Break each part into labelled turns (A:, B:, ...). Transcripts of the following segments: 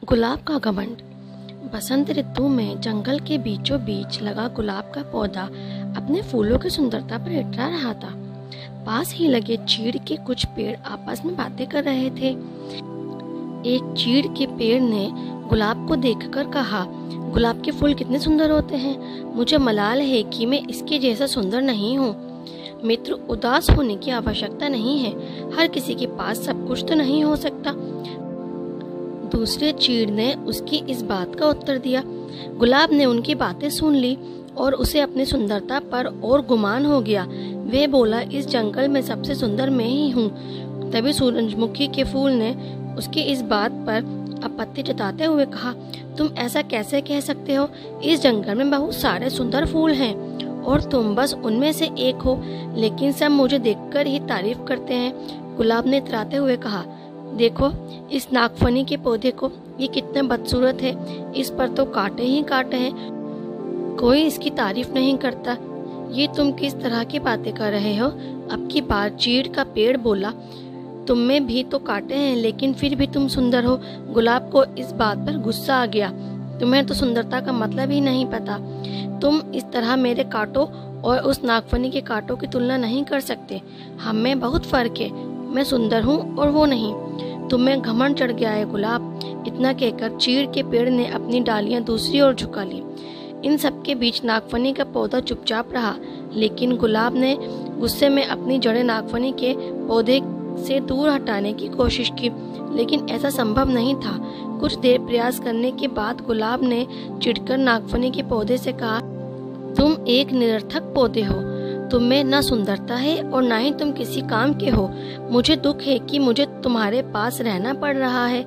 A: गुलाब का घमंड। बसंत ऋतु में जंगल के बीचों बीच लगा गुलाब का पौधा अपने फूलों की सुंदरता पर इतरा रहा था। पास ही लगे चीड़ के कुछ पेड़ आपस में बातें कर रहे थे। एक चीड़ के पेड़ ने गुलाब को देखकर कहा, गुलाब के फूल कितने सुंदर होते हैं। मुझे मलाल है कि मैं इसके जैसा सुंदर नहीं हूँ। मित्र, उदास होने की आवश्यकता नहीं है। हर किसी के पास सब कुछ तो नहीं हो सकता। दूसरे चीड़ ने उसकी इस बात का उत्तर दिया। गुलाब ने उनकी बातें सुन ली और उसे अपनी सुंदरता पर और गुमान हो गया। वह बोला, इस जंगल में सबसे सुंदर मैं ही हूँ। तभी सूरजमुखी के फूल ने उसकी इस बात पर आपत्ति जताते हुए कहा, तुम ऐसा कैसे कह सकते हो। इस जंगल में बहुत सारे सुंदर फूल हैं और तुम बस उनमें से एक हो, लेकिन सब मुझे देखकर ही तारीफ करते हैं। गुलाब ने इतराते हुए कहा, देखो इस नागफनी के पौधे को, ये कितने बदसूरत है। इस पर तो कांटे ही कांटे हैं, कोई इसकी तारीफ नहीं करता। ये तुम किस तरह की बातें कर रहे हो। अब की बार चीड़ का पेड़ बोला, तुम में भी तो कांटे हैं, लेकिन फिर भी तुम सुंदर हो। गुलाब को इस बात पर गुस्सा आ गया। तुम्हें तो सुंदरता का मतलब ही नहीं पता। तुम इस तरह मेरे कांटों और उस नागफनी के कांटों की तुलना नहीं कर सकते। हम में बहुत फर्क है। मैं सुंदर हूँ और वो नहीं। तुम्हें घमंड चढ़ गया है गुलाब। इतना कहकर चीड़ के पेड़ ने अपनी डालियां दूसरी ओर झुका ली। इन सब के बीच नागफनी का पौधा चुपचाप रहा, लेकिन गुलाब ने गुस्से में अपनी जड़ें नागफनी के पौधे से दूर हटाने की कोशिश की, लेकिन ऐसा संभव नहीं था। कुछ देर प्रयास करने के बाद गुलाब ने चिढ़कर नागफनी के पौधे से कहा, तुम एक निरर्थक पौधे हो। तुम में न सुंदरता है और न ही तुम किसी काम के हो। मुझे दुख है कि मुझे तुम्हारे पास रहना पड़ रहा है।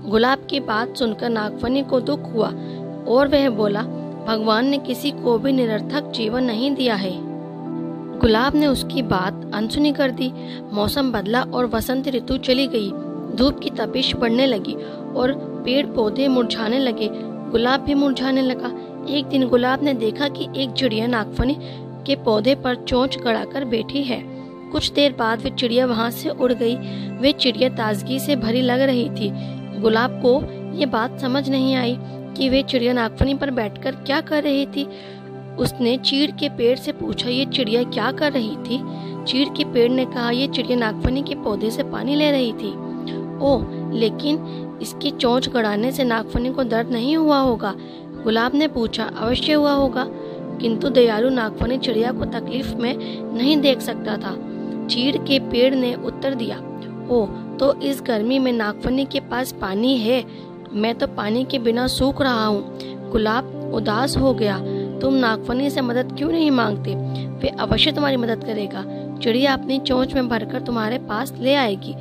A: गुलाब की बात सुनकर नागफनी को दुख हुआ और वह बोला, भगवान ने किसी को भी निरर्थक जीवन नहीं दिया है। गुलाब ने उसकी बात अनसुनी कर दी। मौसम बदला और वसंत ऋतु चली गई। धूप की तपिश बढ़ने लगी और पेड़ पौधे मुरझाने लगे। गुलाब भी मुरझाने लगा। एक दिन गुलाब ने देखा कि एक चिड़िया नागफनी के पौधे पर चोंच गड़ाकर बैठी है। कुछ देर बाद वे चिड़िया वहां से उड़ गई। वे चिड़िया ताजगी से भरी लग रही थी। गुलाब को ये बात समझ नहीं आई कि वे चिड़िया नागफनी पर बैठकर क्या कर रही थी। उसने चीड़ के पेड़ से पूछा, ये चिड़िया क्या कर रही थी। चीड़ के पेड़ ने कहा, ये चिड़िया नागफनी के पौधे से पानी ले रही थी। ओह, लेकिन इसकी चोंच गड़ाने से नागफनी को दर्द नहीं हुआ होगा। गुलाब ने पूछा, अवश्य हुआ होगा, किंतु दयालु नागफनी चिड़िया को तकलीफ में नहीं देख सकता था। चीड़ के पेड़ ने उत्तर दिया, ओह, तो इस गर्मी में नागफनी के पास पानी है। मैं तो पानी के बिना सूख रहा हूँ। गुलाब उदास हो गया। तुम नागफनी से मदद क्यों नहीं मांगते। वे अवश्य तुम्हारी मदद करेगा। चिड़िया अपनी चोंच में भरकर तुम्हारे पास ले आएगी।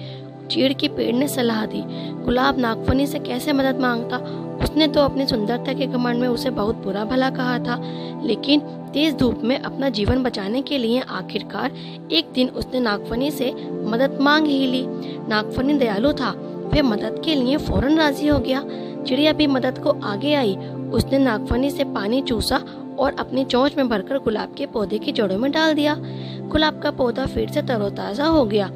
A: चीड़ के पेड़ ने सलाह दी। गुलाब नागफनी से कैसे मदद मांगता। उसने तो अपनी सुंदरता के घमंड में उसे बहुत बुरा भला कहा था, लेकिन तेज धूप में अपना जीवन बचाने के लिए आखिरकार एक दिन उसने नागफनी से मदद मांग ही ली। नागफनी दयालु था। वह मदद के लिए फौरन राजी हो गया। चिड़िया भी मदद को आगे आई। उसने नागफनी से पानी चूसा और अपनी चोंच में भरकर गुलाब के पौधे की जड़ों में डाल दिया। गुलाब का पौधा फिर से तरोताजा हो गया।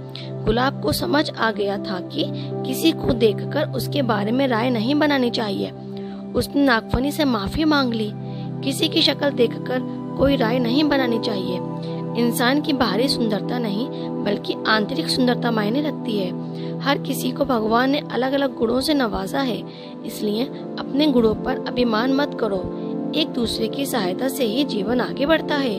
A: गुलाब को समझ आ गया था कि किसी को देखकर उसके बारे में राय नहीं बनानी चाहिए। उसने नागफनी से माफी मांग ली। किसी की शक्ल देखकर कोई राय नहीं बनानी चाहिए। इंसान की बाहरी सुंदरता नहीं, बल्कि आंतरिक सुंदरता मायने रखती है। हर किसी को भगवान ने अलग अलग गुणों से नवाजा है, इसलिए अपने गुणों पर अभिमान मत करो। एक दूसरे की सहायता से ही जीवन आगे बढ़ता है।